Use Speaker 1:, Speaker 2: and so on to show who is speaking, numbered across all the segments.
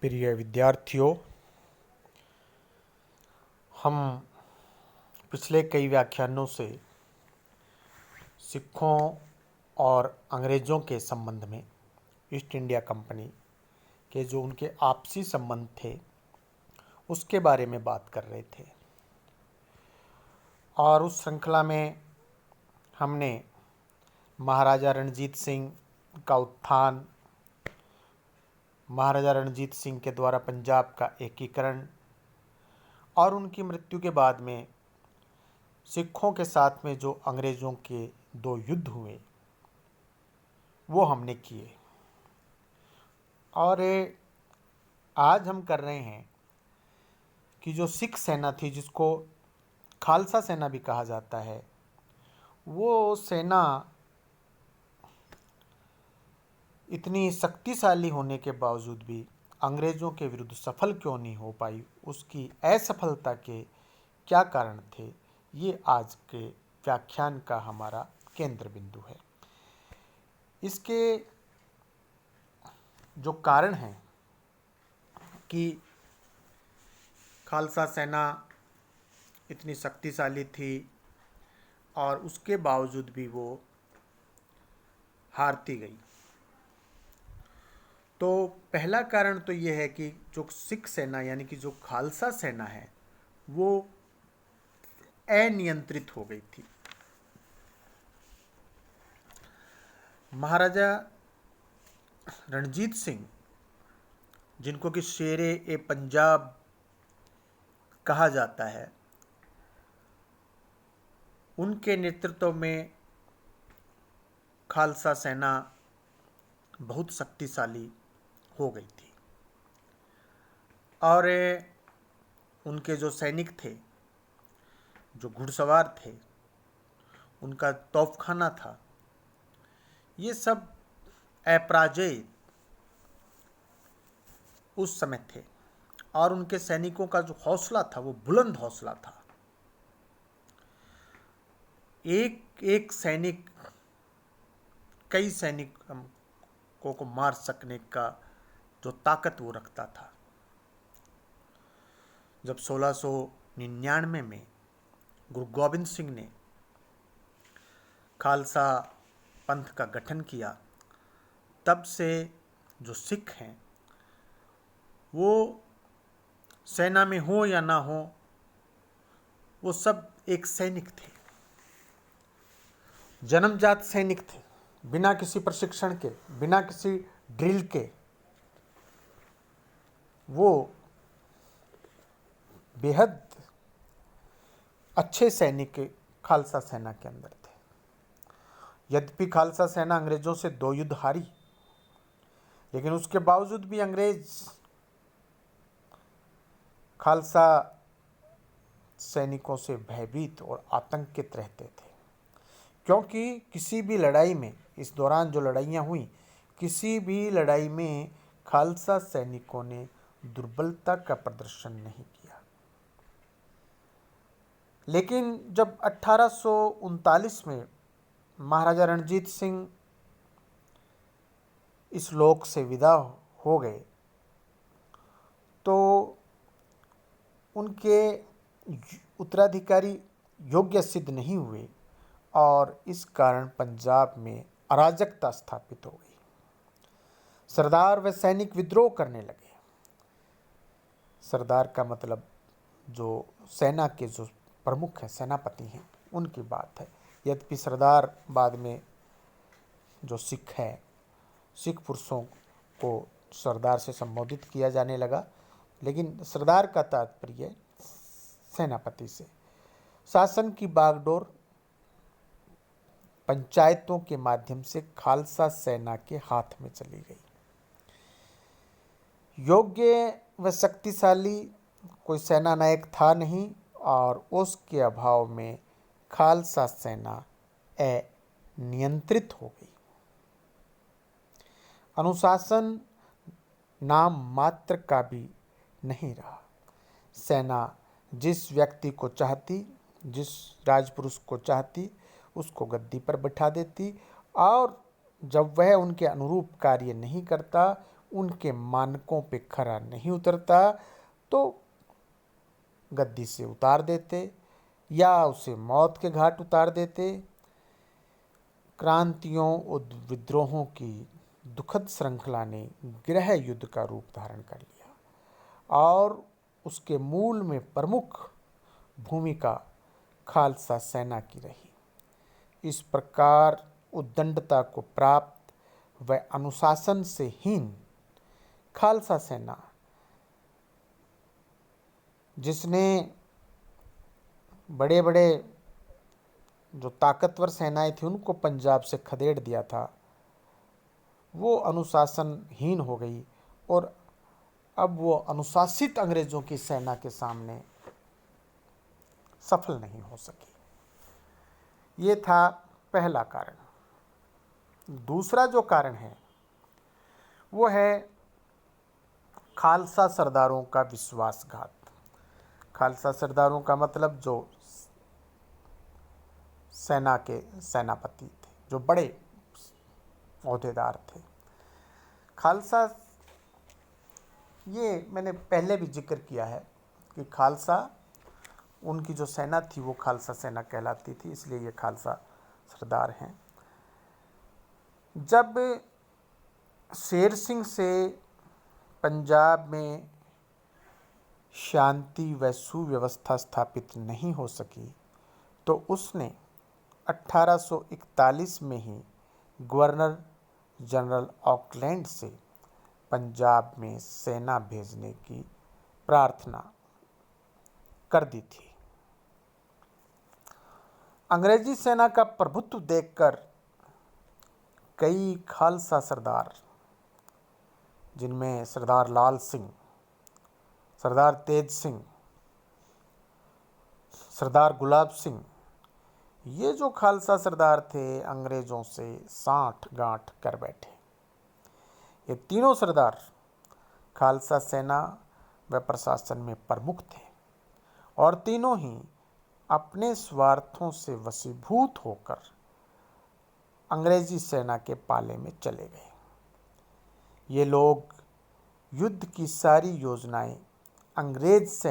Speaker 1: प्रिय विद्यार्थियों, हम पिछले कई व्याख्यानों से सिखों और अंग्रेज़ों के संबंध में ईस्ट इंडिया कंपनी के जो उनके आपसी संबंध थे उसके बारे में बात कर रहे थे। और उस श्रृंखला में हमने महाराजा रणजीत सिंह का उत्थान, महाराजा रणजीत सिंह के द्वारा पंजाब का एकीकरण और उनकी मृत्यु के बाद में सिखों के साथ में जो अंग्रेज़ों के दो युद्ध हुए वो हमने किए। और आज हम कर रहे हैं कि जो सिख सेना थी, जिसको खालसा सेना भी कहा जाता है, वो सेना इतनी शक्तिशाली होने के बावजूद भी अंग्रेज़ों के विरुद्ध सफल क्यों नहीं हो पाई, उसकी असफलता के क्या कारण थे, ये आज के व्याख्यान का हमारा केंद्र बिंदु है। इसके जो कारण हैं कि खालसा सेना इतनी शक्तिशाली थी और उसके बावजूद भी वो हारती गई, तो पहला कारण तो ये है कि जो सिख सेना यानी कि जो खालसा सेना है वो अनियंत्रित हो गई थी। महाराजा रणजीत सिंह, जिनको कि शेरे ए पंजाब कहा जाता है, उनके नेतृत्व में खालसा सेना बहुत शक्तिशाली हो गई थी। और उनके जो सैनिक थे, जो घुड़सवार थे, उनका तोपखाना था, ये सब अपराजेय उस समय थे। और उनके सैनिकों का जो हौसला था वो बुलंद हौसला था। एक एक सैनिक कई सैनिकों को मार सकने का जो ताकत वो रखता था। जब 1699 में गुरु गोबिंद सिंह ने खालसा पंथ का गठन किया, तब से जो सिख हैं वो सेना में हो या ना हो, वो सब एक सैनिक थे, जन्मजात सैनिक थे, बिना किसी प्रशिक्षण के, बिना किसी ड्रिल के वो बेहद अच्छे सैनिक खालसा सेना के अंदर थे। यद्यपि खालसा सेना अंग्रेज़ों से 2 युद्ध हारी, लेकिन उसके बावजूद भी अंग्रेज खालसा सैनिकों से भयभीत और आतंकित रहते थे, क्योंकि किसी भी लड़ाई में, इस दौरान जो लड़ाइयाँ हुई, किसी भी लड़ाई में खालसा सैनिकों ने दुर्बलता का प्रदर्शन नहीं किया। लेकिन जब 1839 में महाराजा रणजीत सिंह इस लोक से विदा हो गए, तो उनके उत्तराधिकारी योग्य सिद्ध नहीं हुए और इस कारण पंजाब में अराजकता स्थापित हो गई। सरदार व सैनिक विद्रोह करने लगे। सरदार का मतलब जो सेना के जो प्रमुख हैं, सेनापति हैं, उनकी बात है। यद्यपि सरदार बाद में जो सिख है, सिख पुरुषों को सरदार से संबोधित किया जाने लगा, लेकिन सरदार का तात्पर्य सेनापति से। शासन की बागडोर पंचायतों के माध्यम से खालसा सेना के हाथ में चली गई। योग्य व शक्तिशाली कोई सेना नायक था नहीं और उसके अभाव में खालसा सेना अनियंत्रित हो गई। अनुशासन नाम मात्र का भी नहीं रहा। सेना जिस व्यक्ति को चाहती, जिस राजपुरुष को चाहती, उसको गद्दी पर बैठा देती, और जब वह उनके अनुरूप कार्य नहीं करता, उनके मानकों पे खरा नहीं उतरता तो गद्दी से उतार देते या उसे मौत के घाट उतार देते। क्रांतियों और विद्रोहों की दुखद श्रृंखला ने गृह युद्ध का रूप धारण कर लिया और उसके मूल में प्रमुख भूमिका खालसा सेना की रही। इस प्रकार उद्दंडता को प्राप्त व अनुशासन से हीन खालसा सेना, जिसने बड़े बड़े जो ताकतवर सेनाएं थी उनको पंजाब से खदेड़ दिया था, वो अनुशासनहीन हो गई और अब वो अनुशासित अंग्रेजों की सेना के सामने सफल नहीं हो सकी। ये था पहला कारण। दूसरा जो कारण है वो है खालसा सरदारों का विश्वासघात। खालसा सरदारों का मतलब जो सेना के सेनापति थे, जो बड़े ओहदेदार थे। खालसा, ये मैंने पहले भी जिक्र किया है कि खालसा, उनकी जो सेना थी वो खालसा सेना कहलाती थी, इसलिए ये खालसा सरदार हैं। जब शेर सिंह से पंजाब में शांति व सुव्यवस्था स्थापित नहीं हो सकी तो उसने 1841 में ही गवर्नर जनरल ऑकलैंड से पंजाब में सेना भेजने की प्रार्थना कर दी थी। अंग्रेजी सेना का प्रभुत्व देखकर कई खालसा सरदार, जिनमें सरदार लाल सिंह, सरदार तेज सिंह, सरदार गुलाब सिंह, ये जो खालसा सरदार थे अंग्रेजों से साठ गांठ कर बैठे। ये तीनों सरदार खालसा सेना व प्रशासन में प्रमुख थे और तीनों ही अपने स्वार्थों से वशीभूत होकर अंग्रेजी सेना के पाले में चले गए। ये लोग युद्ध की सारी योजनाएं अंग्रेज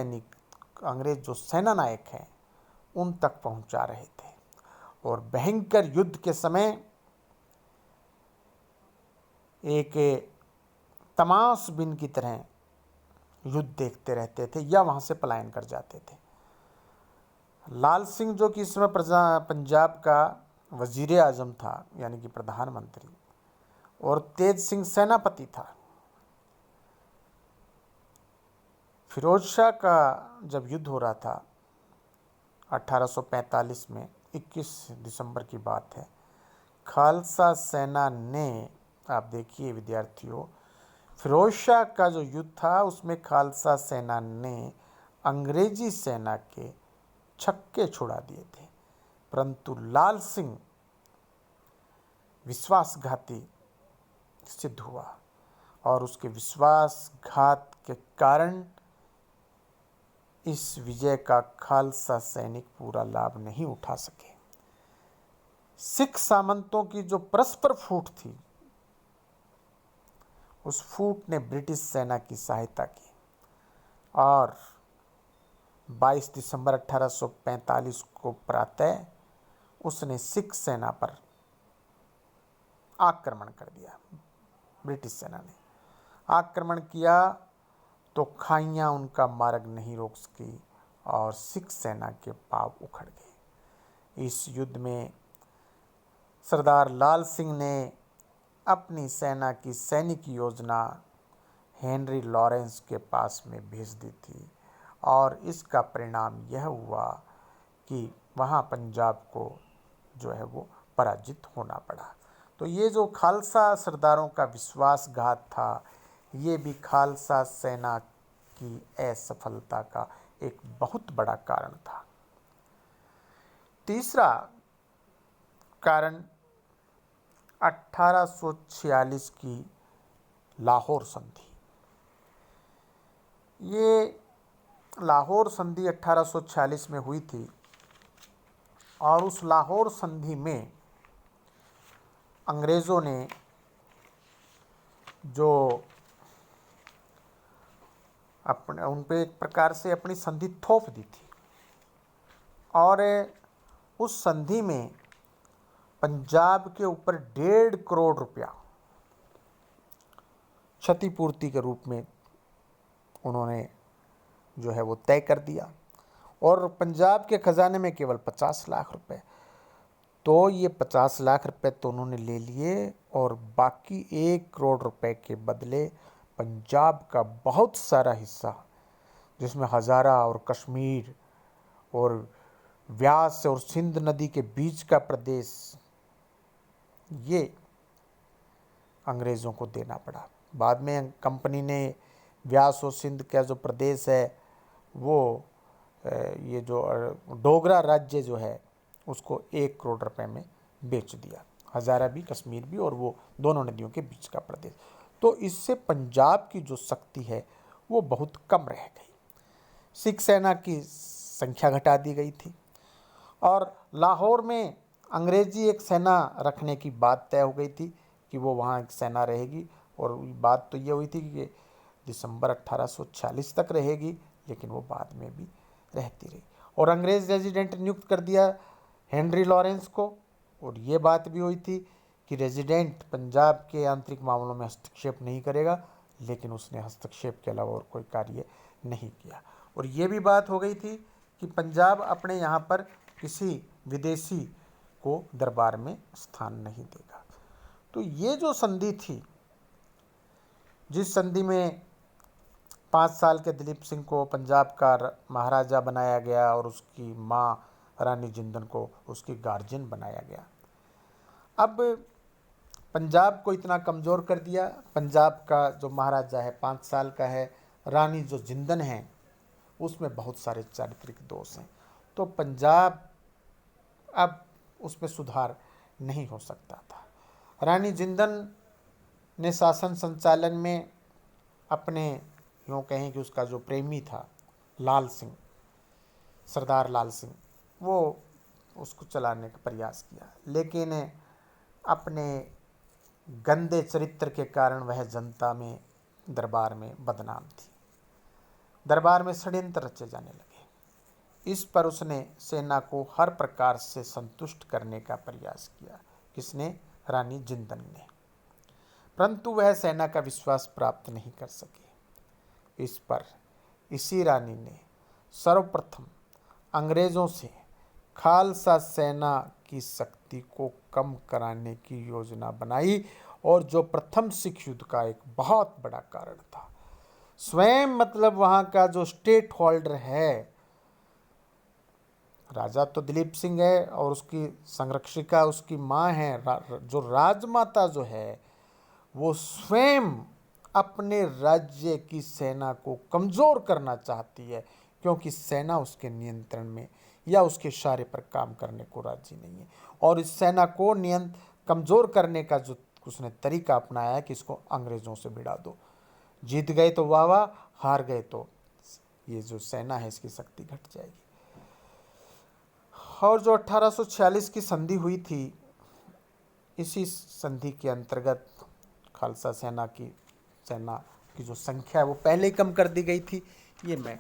Speaker 1: जो सेना नायक हैं उन तक पहुंचा रहे थे और भयंकर युद्ध के समय एक तमाशबिन की तरह युद्ध देखते रहते थे या वहां से पलायन कर जाते थे। लाल सिंह, जो कि इस समय पंजाब का वजीर आजम था, यानी कि प्रधानमंत्री, और तेज सिंह सेनापति था। फिरोज शाह का जब युद्ध हो रहा था 1845 में, 21 दिसंबर की बात है, खालसा सेना ने, आप देखिए विद्यार्थियों, फिरोज शाह का जो युद्ध था उसमें खालसा सेना ने अंग्रेजी सेना के छक्के छुड़ा दिए थे, परंतु लाल सिंह विश्वासघाती सिद्ध हुआ और उसके विश्वासघात के कारण इस विजय का खालसा सैनिक पूरा लाभ नहीं उठा सके। सिख सामंतों की जो परस्पर फूट थी, उस फूट ने ब्रिटिश सेना की सहायता की और 22 दिसंबर 1845 को प्रातः उसने सिख सेना पर आक्रमण कर दिया। ब्रिटिश सेना ने आक्रमण किया तो खाइयाँ उनका मार्ग नहीं रोक सकी और सिख सेना के पांव उखड़ गए। इस युद्ध में सरदार लाल सिंह ने अपनी सेना की सैनिक योजना हेनरी लॉरेंस के पास में भेज दी थी और इसका परिणाम यह हुआ कि वहाँ पंजाब को जो है वो पराजित होना पड़ा। तो ये जो खालसा सरदारों का विश्वासघात था, ये भी खालसा सेना की असफलता का एक बहुत बड़ा कारण था। तीसरा कारण 1846 की लाहौर संधि। ये लाहौर संधि 1846 में हुई थी और उस लाहौर संधि में अंग्रेज़ों ने जो अपने उन पे एक प्रकार से अपनी संधि थोप दी थी। और उस संधि में पंजाब के ऊपर 1.5 करोड़ रुपया क्षतिपूर्ति के रूप में उन्होंने जो है वो तय कर दिया, और पंजाब के खजाने में केवल 50 लाख रुपए। तो ये 50 लाख रुपए तो उन्होंने ले लिए, और बाकी 1 करोड़ रुपए के बदले पंजाब का बहुत सारा हिस्सा, जिसमें हज़ारा और कश्मीर और व्यास और सिंध नदी के बीच का प्रदेश, ये अंग्रेज़ों को देना पड़ा। बाद में कंपनी ने व्यास और सिंध का जो प्रदेश है वो ये जो डोगरा राज्य जो है उसको 1 करोड़ रुपए में बेच दिया, हज़ारा भी कश्मीर भी और वो दोनों नदियों के बीच का प्रदेश। तो इससे पंजाब की जो शक्ति है वो बहुत कम रह गई। सिख सेना की संख्या घटा दी गई थी, और लाहौर में अंग्रेजी एक सेना रखने की बात तय हो गई थी कि वो वहाँ एक सेना रहेगी, और बात तो ये हुई थी कि दिसंबर 1846 तक रहेगी, लेकिन वो बाद में भी रहती रही। और अंग्रेज़ रेजिडेंट नियुक्त कर दिया हेनरी लॉरेंस को, और ये बात भी हुई थी कि रेजिडेंट पंजाब के आंतरिक मामलों में हस्तक्षेप नहीं करेगा, लेकिन उसने हस्तक्षेप के अलावा और कोई कार्य नहीं किया। और ये भी बात हो गई थी कि पंजाब अपने यहाँ पर किसी विदेशी को दरबार में स्थान नहीं देगा। तो ये जो संधि थी, जिस संधि में 5 साल के दिलीप सिंह को पंजाब का महाराजा बनाया गया और उसकी माँ रानी जिंदन को उसकी गार्जियन बनाया गया। अब पंजाब को इतना कमज़ोर कर दिया। पंजाब का जो महाराजा है 5 साल का है, रानी जो जिंदन है उसमें बहुत सारे चारित्रिक दोष हैं, तो पंजाब अब उसमें सुधार नहीं हो सकता था। रानी जिंदन ने शासन संचालन में अपने, यूँ कहें कि उसका जो प्रेमी था लाल सिंह, सरदार लाल सिंह, वो उसको चलाने का प्रयास किया, लेकिन अपने गंदे चरित्र के कारण वह जनता में, दरबार में बदनाम थी। दरबार में षड्यंत्र रचे जाने लगे। इस पर उसने सेना को हर प्रकार से संतुष्ट करने का प्रयास किया। किसने? रानी जिंदन ने। परंतु वह सेना का विश्वास प्राप्त नहीं कर सके। इस पर इसी रानी ने सर्वप्रथम अंग्रेज़ों से खालसा सेना की शक्ति को कम कराने की योजना बनाई, और जो प्रथम सिख युद्ध का एक बहुत बड़ा कारण था। स्वयं मतलब वहाँ का जो स्टेट होल्डर है, राजा तो दिलीप सिंह है और उसकी संरक्षिका उसकी माँ है, जो राजमाता जो है वो स्वयं अपने राज्य की सेना को कमज़ोर करना चाहती है, क्योंकि सेना उसके नियंत्रण में या उसके इशारे पर काम करने को राजी नहीं है। और इस सेना को कमज़ोर करने का जो उसने तरीका अपनाया है कि इसको अंग्रेज़ों से भिड़ा दो। जीत गए तो वाह वाह, हार गए तो ये जो सेना है इसकी शक्ति घट जाएगी। और जो 1846 की संधि हुई थी, इसी संधि के अंतर्गत खालसा सेना की जो संख्या है वो पहले ही कम कर दी गई थी। ये मैं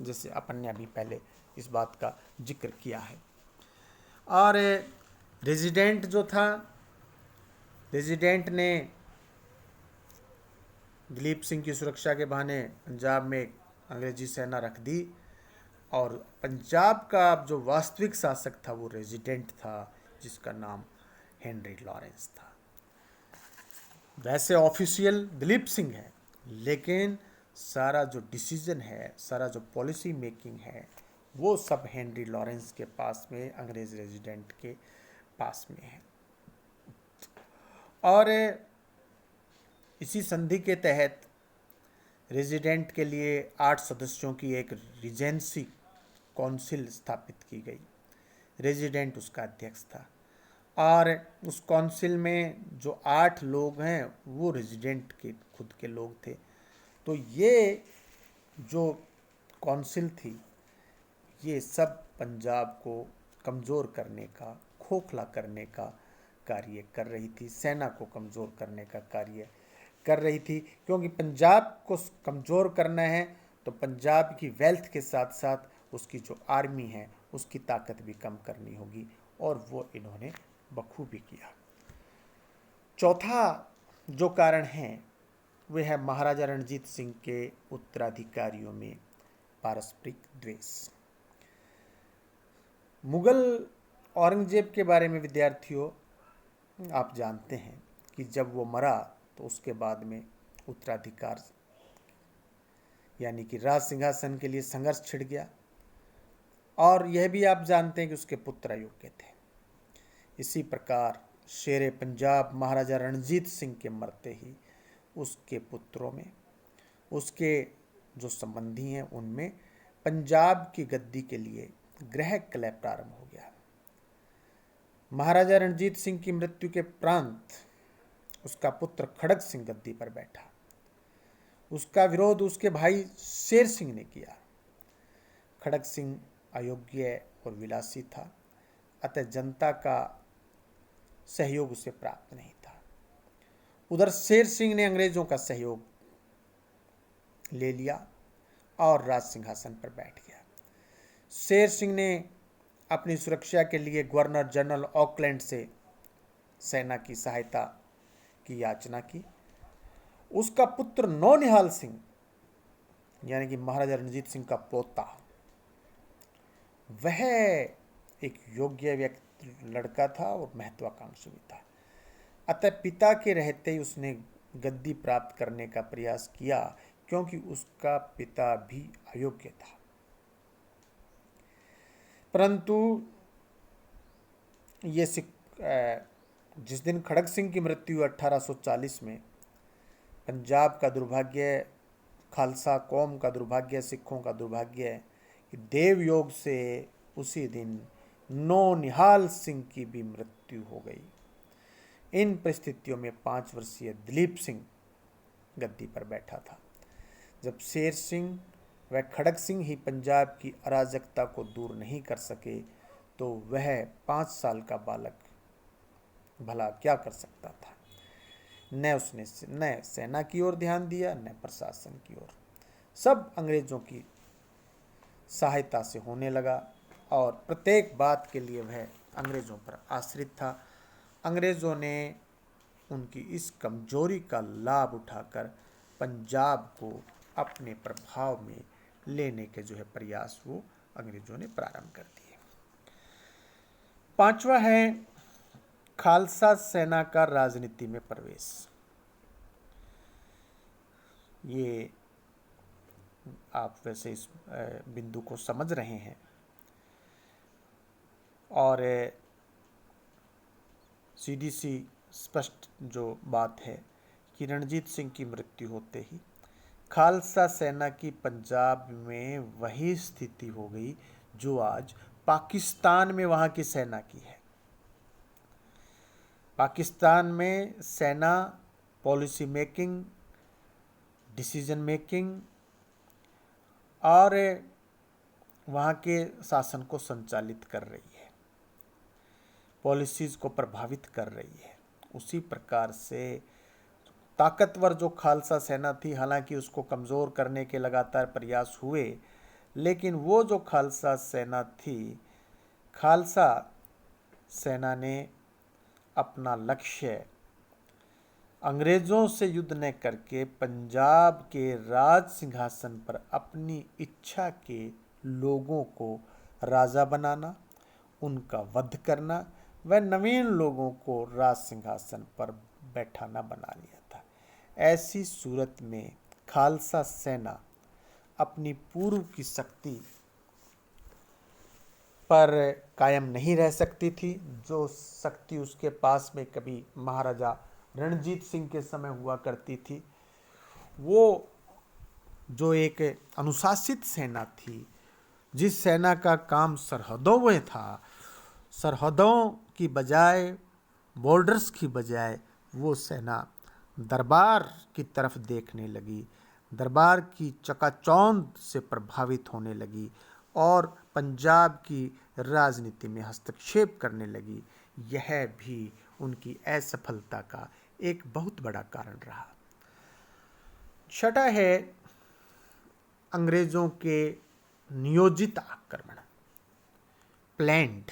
Speaker 1: जैसे अपन ने अभी पहले इस बात का जिक्र किया है। और रेजिडेंट जो था, रेजिडेंट ने दिलीप सिंह की सुरक्षा के बहाने पंजाब में अंग्रेजी सेना रख दी, और पंजाब का जो वास्तविक शासक था वो रेजिडेंट था, जिसका नाम हेनरी लॉरेंस था। वैसे ऑफिशियल दिलीप सिंह है, लेकिन सारा जो डिसीजन है, सारा जो पॉलिसी मेकिंग है, वो सब हेनरी लॉरेंस के पास में, अंग्रेज रेजिडेंट के पास में है। और इसी संधि के तहत रेजिडेंट के लिए 8 सदस्यों की एक रीजेंसी काउंसिल स्थापित की गई। रेजिडेंट उसका अध्यक्ष था, और उस काउंसिल में जो 8 लोग हैं वो रेजिडेंट के खुद के लोग थे। तो ये जो काउंसिल थी, ये सब पंजाब को कमज़ोर करने का, खोखला करने का कार्य कर रही थी, सेना को कमज़ोर करने का कार्य कर रही थी। क्योंकि पंजाब को कमज़ोर करना है तो पंजाब की वेल्थ के साथ साथ उसकी जो आर्मी है उसकी ताकत भी कम करनी होगी, और वो इन्होंने बखूबी किया। चौथा जो कारण है वह है महाराजा रणजीत सिंह के उत्तराधिकारियों में पारस्परिक द्वेष। मुगल औरंगजेब के बारे में विद्यार्थियों आप जानते हैं कि जब वो मरा तो उसके बाद में उत्तराधिकार यानी कि राज सिंहासन के लिए संघर्ष छिड़ गया, और यह भी आप जानते हैं कि उसके पुत्र अयोग्य थे। इसी प्रकार शेरे पंजाब महाराजा रणजीत सिंह के मरते ही उसके पुत्रों में, उसके जो संबंधी हैं उनमें पंजाब की गद्दी के लिए ग्रह कलह प्रारंभ हो गया। महाराजा रणजीत सिंह की मृत्यु के उपरांत उसका पुत्र खड़ग सिंह गद्दी पर बैठा। उसका विरोध उसके भाई शेर सिंह ने किया। खड़ग सिंह अयोग्य और विलासी था, अतः जनता का सहयोग उसे प्राप्त नहीं था। उधर शेर सिंह ने अंग्रेजों का सहयोग ले लिया और राज सिंहासन पर बैठ गया। शेर सिंह ने अपनी सुरक्षा के लिए गवर्नर जनरल ऑकलैंड से सेना की सहायता की याचना की। उसका पुत्र नौनिहाल सिंह यानी कि महाराजा रणजीत सिंह का पोता, वह एक योग्य व्यक्ति लड़का था और महत्वाकांक्षी भी था। अतः पिता के रहते ही उसने गद्दी प्राप्त करने का प्रयास किया, क्योंकि उसका पिता भी अयोग्य था। परंतु ये जिस दिन खड़ग सिंह की मृत्यु 1840 में, पंजाब का दुर्भाग्य, खालसा कौम का दुर्भाग्य, सिखों का दुर्भाग्य है कि देव योग से उसी दिन नौनिहाल सिंह की भी मृत्यु हो गई। इन परिस्थितियों में 5 वर्षीय दिलीप सिंह गद्दी पर बैठा था। जब शेर सिंह व खड़ग सिंह ही पंजाब की अराजकता को दूर नहीं कर सके, तो वह 5 साल का बालक भला क्या कर सकता था। न उसने न सेना की ओर ध्यान दिया, न प्रशासन की ओर। सब अंग्रेजों की सहायता से होने लगा और प्रत्येक बात के लिए वह अंग्रेजों पर आश्रित था। अंग्रेजों ने उनकी इस कमजोरी का लाभ उठाकर पंजाब को अपने प्रभाव में लेने के जो है प्रयास वो अंग्रेजों ने प्रारंभ कर दिए। 5वां है खालसा सेना का राजनीति में प्रवेश। ये आप वैसे इस बिंदु को समझ रहे हैं, और सीधी सी स्पष्ट जो बात है कि रणजीत सिंह की मृत्यु होते ही खालसा सेना की पंजाब में वही स्थिति हो गई जो आज पाकिस्तान में वहाँ की सेना की है। पाकिस्तान में सेना पॉलिसी मेकिंग, डिसीजन मेकिंग और वहाँ के शासन को संचालित कर रही है, पॉलिसीज़ को प्रभावित कर रही है। उसी प्रकार से ताकतवर जो खालसा सेना थी, हालांकि उसको कमज़ोर करने के लगातार प्रयास हुए, लेकिन वो जो खालसा सेना थी, खालसा सेना ने अपना लक्ष्य अंग्रेज़ों से युद्ध न करके पंजाब के राज सिंहासन पर अपनी इच्छा के लोगों को राजा बनाना, उनका वध करना व नवीन लोगों को राज सिंहासन पर बैठाना बना लिया था। ऐसी सूरत में खालसा सेना अपनी पूर्व की शक्ति पर कायम नहीं रह सकती थी। जो शक्ति उसके पास में कभी महाराजा रणजीत सिंह के समय हुआ करती थी, वो जो एक अनुशासित सेना थी, जिस सेना का काम सरहदों में था, सरहदों की बजाय, बॉर्डर्स की बजाय वो सेना दरबार की तरफ देखने लगी, दरबार की चकाचौंध से प्रभावित होने लगी और पंजाब की राजनीति में हस्तक्षेप करने लगी। यह भी उनकी असफलता का एक बहुत बड़ा कारण रहा। छठा है अंग्रेजों के नियोजित आक्रमण, प्लान्ड,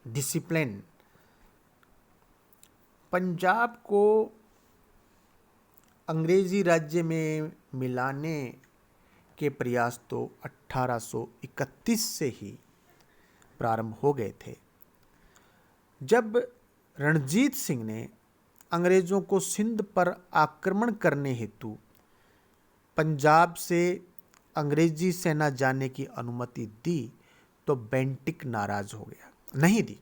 Speaker 1: डिसिप्लिन, पंजाब को अंग्रेजी राज्य में मिलाने के प्रयास तो 1831 से ही प्रारंभ हो गए थे, जब रणजीत सिंह ने अंग्रेजों को सिंध पर आक्रमण करने हेतु पंजाब से अंग्रेजी सेना जाने की अनुमति दी तो बेंटिक नाराज हो गया, नहीं दी।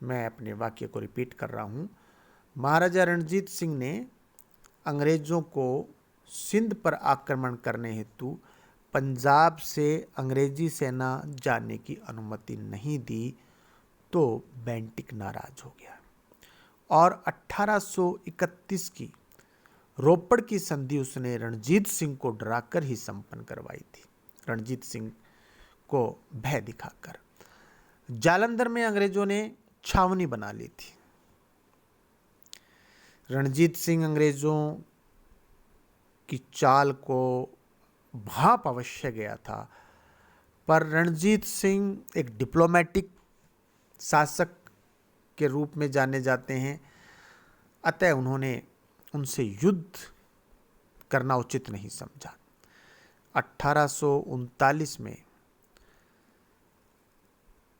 Speaker 1: मैं अपने वाक्य को रिपीट कर रहा हूं। महाराजा रणजीत सिंह ने अंग्रेजों को सिंध पर आक्रमण करने हेतु पंजाब से अंग्रेजी सेना जाने की अनुमति नहीं दी तो बेंटिक नाराज हो गया और 1831 की रोपड़ की संधि उसने रणजीत सिंह को डराकर ही संपन्न करवाई थी, रणजीत सिंह को भय दिखाकर। जालंधर में अंग्रेजों ने छावनी बना ली थी। रणजीत सिंह अंग्रेजों की चाल को भांप अवश्य गया था, पर रणजीत सिंह एक डिप्लोमेटिक शासक के रूप में जाने जाते हैं, अतः उन्होंने उनसे युद्ध करना उचित नहीं समझा। 1839 में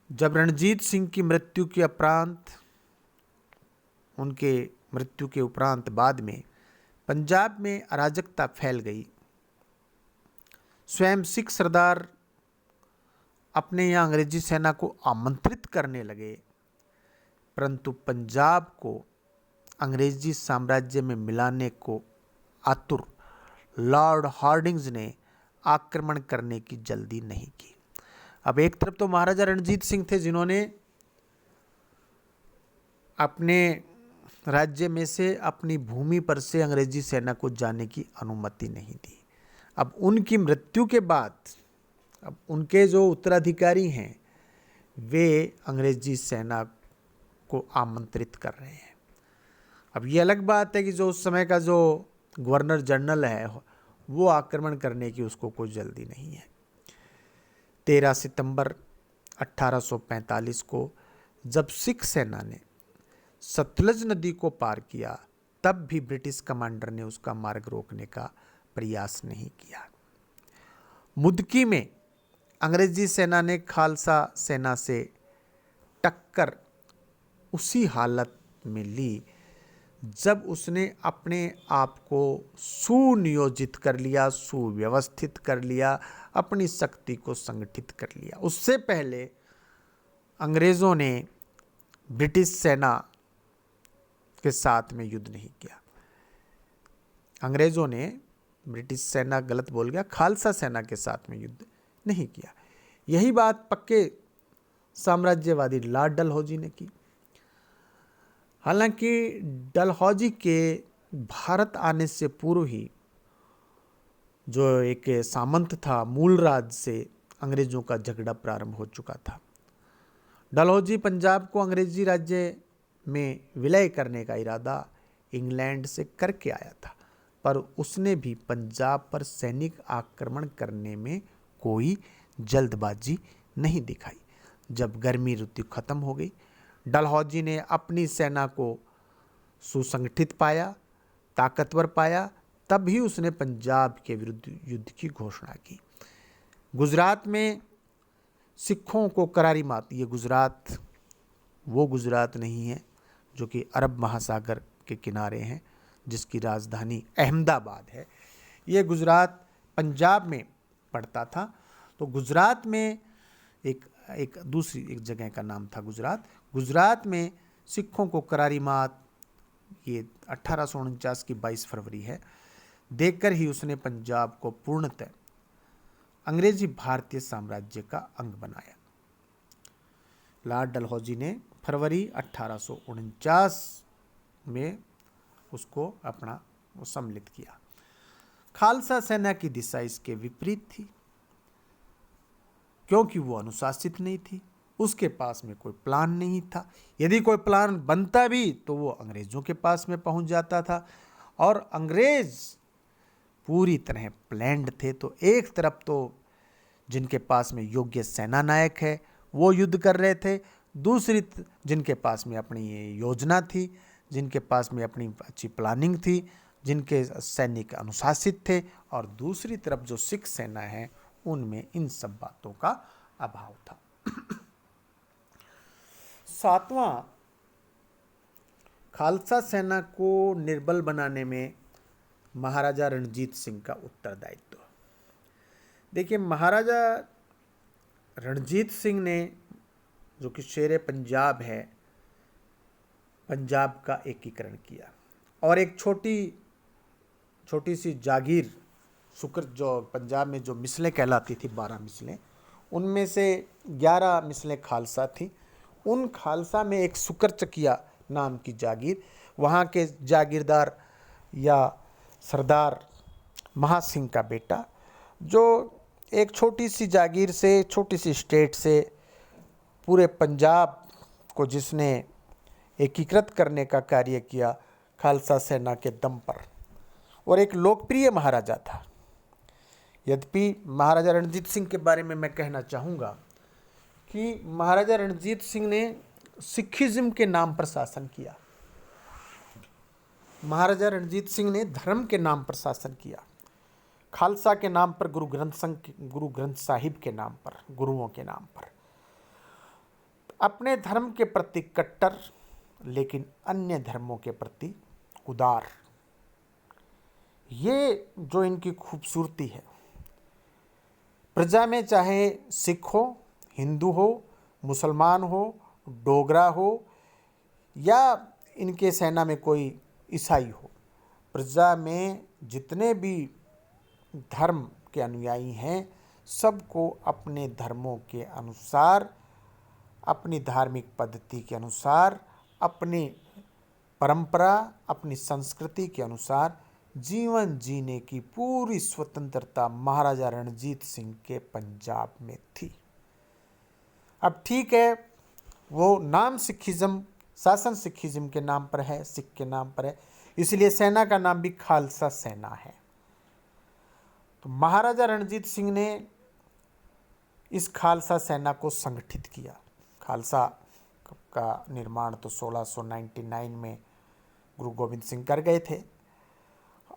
Speaker 1: जब रणजीत सिंह की मृत्यु के उपरांत, उनके मृत्यु के उपरांत बाद में पंजाब में अराजकता फैल गई, स्वयं सिख सरदार अपने यहाँ अंग्रेजी सेना को आमंत्रित करने लगे, परंतु पंजाब को अंग्रेजी साम्राज्य में मिलाने को आतुर लॉर्ड हार्डिंग्स ने आक्रमण करने की जल्दी नहीं की। अब एक तरफ तो महाराजा रणजीत सिंह थे जिन्होंने अपने राज्य में से अपनी भूमि पर से अंग्रेजी सेना को जाने की अनुमति नहीं दी। अब उनकी मृत्यु के बाद अब उनके जो उत्तराधिकारी हैं वे अंग्रेजी सेना को आमंत्रित कर रहे हैं। अब ये अलग बात है कि जो उस समय का जो गवर्नर जनरल है वो आक्रमण करने की उसको कोई जल्दी नहीं है। 13 सितंबर 1845 को जब सिख सेना ने सतलज नदी को पार किया तब भी ब्रिटिश कमांडर ने उसका मार्ग रोकने का प्रयास नहीं किया। मुदकी में अंग्रेजी सेना ने खालसा सेना से टक्कर उसी हालत में ली जब उसने अपने आप को सुनियोजित कर लिया, सुव्यवस्थित कर लिया, अपनी शक्ति को संगठित कर लिया। उससे पहले अंग्रेज़ों ने ब्रिटिश सेना के साथ में युद्ध नहीं किया। अंग्रेज़ों ने ब्रिटिश सेना, गलत बोल गया, खालसा सेना के साथ में युद्ध नहीं किया। यही बात पक्के साम्राज्यवादी लॉर्ड डलहौजी ने की। हालांकि डलहौजी के भारत आने से पूर्व ही जो एक सामंत था मूलराज से अंग्रेजों का झगड़ा प्रारंभ हो चुका था। डलहौजी पंजाब को अंग्रेजी राज्य में विलय करने का इरादा इंग्लैंड से करके आया था, पर उसने भी पंजाब पर सैनिक आक्रमण करने में कोई जल्दबाजी नहीं दिखाई। जब गर्मी ऋतु खत्म हो गई, डलहौजी ने अपनी सेना को सुसंगठित पाया, ताकतवर पाया, तब ही उसने पंजाब के विरुद्ध युद्ध की घोषणा की। गुजरात में सिखों को करारी मात, ये गुजरात वो गुजरात नहीं है जो कि अरब महासागर के किनारे हैं, जिसकी राजधानी अहमदाबाद है। ये गुजरात पंजाब में पड़ता था। तो गुजरात में एक दूसरी एक जगह का नाम था गुजरात। गुजरात में सिखों को करारी मात, ये 1849 की 22 फरवरी है, देकर ही उसने पंजाब को पूर्णतः अंग्रेजी भारतीय साम्राज्य का अंग बनाया। लॉर्ड डलहौजी ने फरवरी 1849 में उसको अपना सम्मिलित किया। खालसा सेना की दिशा इसके विपरीत थी, क्योंकि वो अनुशासित नहीं थी, उसके पास में कोई प्लान नहीं था। यदि कोई प्लान बनता भी तो वो अंग्रेज़ों के पास में पहुंच जाता था, और अंग्रेज़ पूरी तरह प्लान्ड थे। तो एक तरफ तो जिनके पास में योग्य सेना नायक है वो युद्ध कर रहे थे, दूसरी जिनके पास में अपनी ये योजना थी, जिनके पास में अपनी अच्छी प्लानिंग थी, जिनके सैनिक अनुशासित थे, और दूसरी तरफ जो सिख सेना है उनमें इन सब बातों का अभाव था। सातवां, खालसा सेना को निर्बल बनाने में महाराजा रणजीत सिंह का उत्तरदायित्व। देखिए, महाराजा रणजीत सिंह ने, जो कि शेर पंजाब है, पंजाब का एकीकरण किया और एक छोटी सी जागीर शुक्र, जो पंजाब में जो मिसलें कहलाती थी 12 मिसलें, उनमें से 11 मिसलें खालसा थी। उन खालसा में एक शुक्र चकिया नाम की जागीर, वहाँ के जागीरदार या सरदार महासिंह का बेटा, जो एक छोटी सी जागीर से, छोटी सी स्टेट से पूरे पंजाब को जिसने एकीकृत करने का कार्य किया खालसा सेना के दम पर, और एक लोकप्रिय महाराजा था। यद्यपि महाराजा रणजीत सिंह के बारे में मैं कहना चाहूँगा कि महाराजा रणजीत सिंह ने सिखिज्म के नाम पर शासन किया। महाराजा रणजीत सिंह ने धर्म के नाम पर शासन किया, खालसा के नाम पर, गुरु ग्रंथ साहिब के नाम पर, गुरुओं के नाम पर, अपने धर्म के प्रति कट्टर लेकिन अन्य धर्मों के प्रति उदार। ये जो इनकी खूबसूरती है, प्रजा में चाहे सिख हो, हिंदू हो, मुसलमान हो, डोगरा हो, या इनके सेना में कोई ईसाई हो, प्रजा में जितने भी धर्म के अनुयायी हैं, सबको अपने धर्मों के अनुसार, अपनी धार्मिक पद्धति के अनुसार, अपनी परंपरा, अपनी संस्कृति के अनुसार जीवन जीने की पूरी स्वतंत्रता महाराजा रणजीत सिंह के पंजाब में थी। अब ठीक है, वो नाम सिखिज्म, शासन सिखिज्म के नाम पर है, सिख के नाम पर है, इसलिए सेना का नाम भी खालसा सेना है। तो महाराजा रणजीत सिंह ने इस खालसा सेना को संगठित किया। खालसा का निर्माण तो 1699 में गुरु गोविंद सिंह कर गए थे।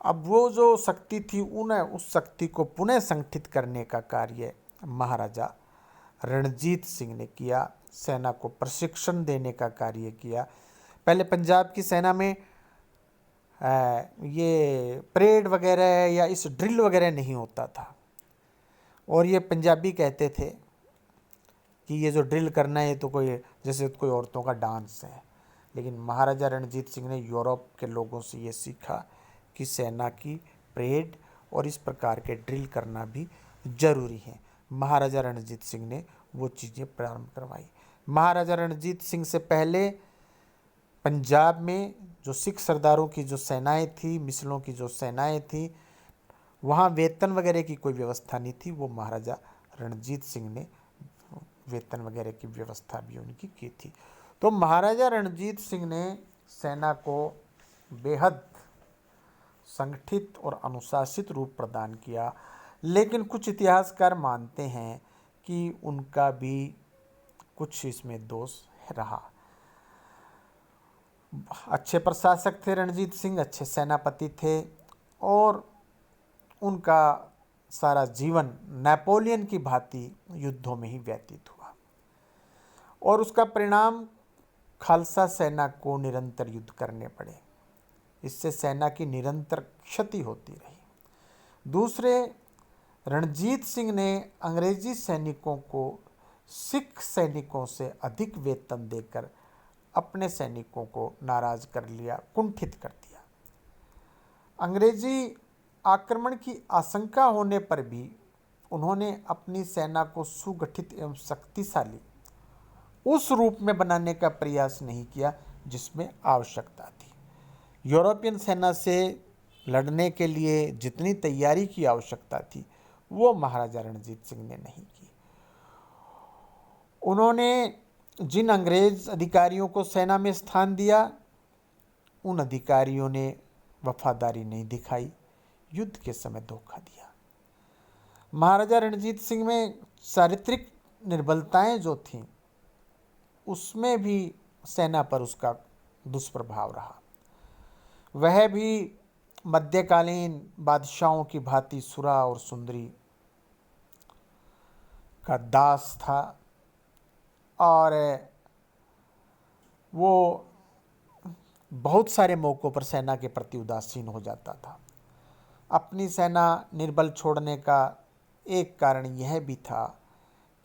Speaker 1: अब वो जो शक्ति थी, उस शक्ति को पुनः संगठित करने का कार्य महाराजा रणजीत सिंह ने किया। सेना को प्रशिक्षण देने का कार्य किया। पहले पंजाब की सेना में ये परेड वगैरह या इस ड्रिल वगैरह नहीं होता था, और ये पंजाबी कहते थे कि ये जो ड्रिल करना है तो कोई जैसे कोई औरतों का डांस है। लेकिन महाराजा रणजीत सिंह ने यूरोप के लोगों से ये सीखा कि सेना की परेड और इस प्रकार के ड्रिल करना भी जरूरी है। महाराजा रणजीत सिंह ने वो चीज़ें प्रारंभ करवाई। महाराजा रणजीत सिंह से पहले पंजाब में जो सिख सरदारों की जो सेनाएं थी, मिसलों की जो सेनाएं थी, वहाँ वेतन वगैरह की कोई व्यवस्था नहीं थी। वो महाराजा रणजीत सिंह ने वेतन वगैरह की व्यवस्था भी उनकी की थी। तो महाराजा रणजीत सिंह ने सेना को बेहद संगठित और अनुशासित रूप प्रदान किया। लेकिन कुछ इतिहासकार मानते हैं कि उनका भी कुछ इसमें दोष रहा। अच्छे प्रशासक थे रणजीत सिंह, अच्छे सेनापति थे, और उनका सारा जीवन नेपोलियन की भांति युद्धों में ही व्यतीत हुआ, और उसका परिणाम खालसा सेना को निरंतर युद्ध करने पड़े। इससे सेना की निरंतर क्षति होती रही। दूसरे, रणजीत सिंह ने अंग्रेजी सैनिकों को सिख सैनिकों से अधिक वेतन देकर अपने सैनिकों को नाराज कर लिया, कुंठित कर दिया। अंग्रेजी आक्रमण की आशंका होने पर भी उन्होंने अपनी सेना को सुगठित एवं शक्तिशाली उस रूप में बनाने का प्रयास नहीं किया जिसमें आवश्यकता थी। यूरोपियन सेना से लड़ने के लिए जितनी तैयारी की आवश्यकता थी, वो महाराजा रणजीत सिंह ने नहीं की। उन्होंने जिन अंग्रेज अधिकारियों को सेना में स्थान दिया, उन अधिकारियों ने वफादारी नहीं दिखाई। युद्ध के समय धोखा दिया। महाराजा रणजीत सिंह में चारित्रिक निर्बलताएं जो थीं, उसमें भी सेना पर उसका दुष्प्रभाव रहा। वह भी मध्यकालीन बादशाहों की भांति सुरा और सुंदरी का दास था और वो बहुत सारे मौक़ों पर सेना के प्रति उदासीन हो जाता था। अपनी सेना निर्बल छोड़ने का एक कारण यह भी था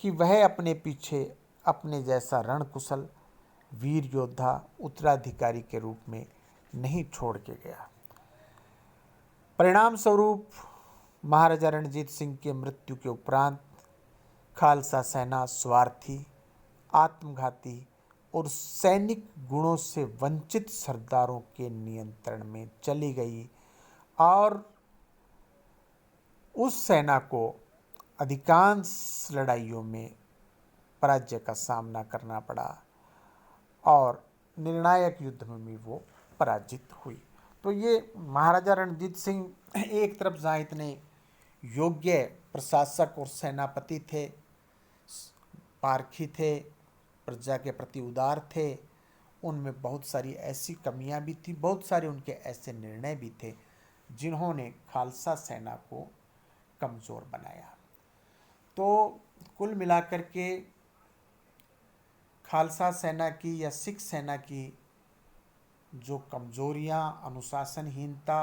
Speaker 1: कि वह अपने पीछे अपने जैसा रणकुशल वीर योद्धा उत्तराधिकारी के रूप में नहीं छोड़ के गया। परिणाम स्वरूप महाराजा रणजीत सिंह के मृत्यु के उपरांत खालसा सेना स्वार्थी, आत्मघाती और सैनिक गुणों से वंचित सरदारों के नियंत्रण में चली गई और उस सेना को अधिकांश लड़ाइयों में पराजय का सामना करना पड़ा और निर्णायक युद्ध में भी वो पराजित हुई। तो ये महाराजा रणजीत सिंह एक तरफ जहाँ इतने योग्य प्रशासक और सेनापति थे, पारखी थे, प्रजा के प्रति उदार थे, उनमें बहुत सारी ऐसी कमियां भी थी, बहुत सारे उनके ऐसे निर्णय भी थे जिन्होंने खालसा सेना को कमज़ोर बनाया। तो कुल मिलाकर के खालसा सेना की या सिख सेना की जो कमजोरियां, अनुशासनहीनता,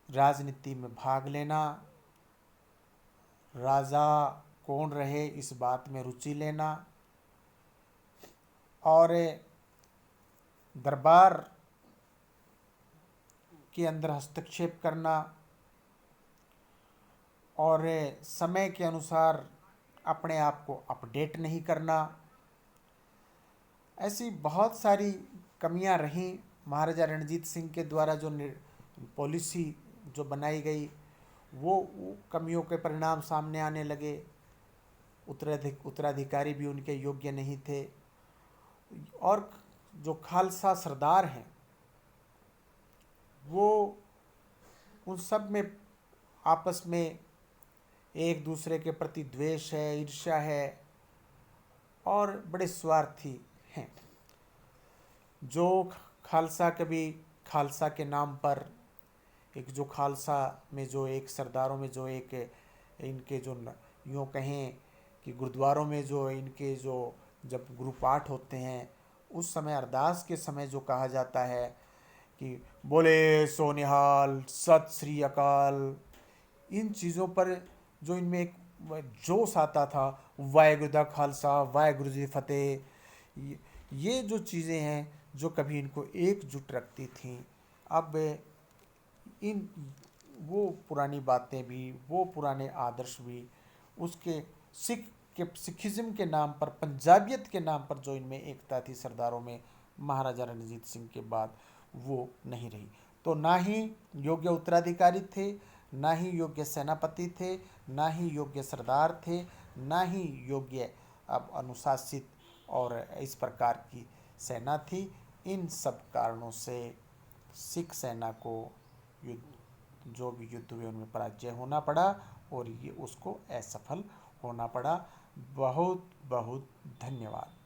Speaker 1: राजनीति में भाग लेना, राजा कौन रहे इस बात में रुचि लेना और दरबार के अंदर हस्तक्षेप करना और समय के अनुसार अपने आप को अपडेट नहीं करना, ऐसी बहुत सारी कमियां रहीं। महाराजा रणजीत सिंह के द्वारा जो पॉलिसी जो बनाई गई वो कमियों के परिणाम सामने आने लगे। उत्तराधिकारी भी उनके योग्य नहीं थे और जो खालसा सरदार हैं वो उन सब में आपस में एक दूसरे के प्रति द्वेष है, ईर्ष्या है और बड़े स्वार्थी हैं। जो खालसा कभी खालसा के नाम पर एक जो खालसा में जो एक सरदारों में जो एक इनके जो यूँ कहें कि गुरुद्वारों में जो इनके जो जब गुरु पाठ होते हैं उस समय अरदास के समय जो कहा जाता है कि बोले सो निहाल, सत श्री अकाल, इन चीज़ों पर जो इनमें एक जोश आता था, वाहेगुरू दा खालसा वाहेगुरू जी फतेह, ये जो चीज़ें हैं जो कभी इनको एकजुट रखती थीं, अब इन वो पुरानी बातें भी, वो पुराने आदर्श भी, उसके सिखिज़्म के नाम पर, पंजाबियत के नाम पर जो इनमें एकता थी सरदारों में महाराजा रणजीत सिंह के बाद, वो नहीं रही। तो ना ही योग्य उत्तराधिकारी थे, ना ही योग्य सेनापति थे, ना ही योग्य सरदार थे, ना ही योग्य अब अनुशासित और इस प्रकार की सेना थी। इन सब कारणों से सिख सेना को युद्ध जो भी युद्ध हुए उनमें पराजय होना पड़ा और ये उसको असफल होना पड़ा। बहुत बहुत धन्यवाद।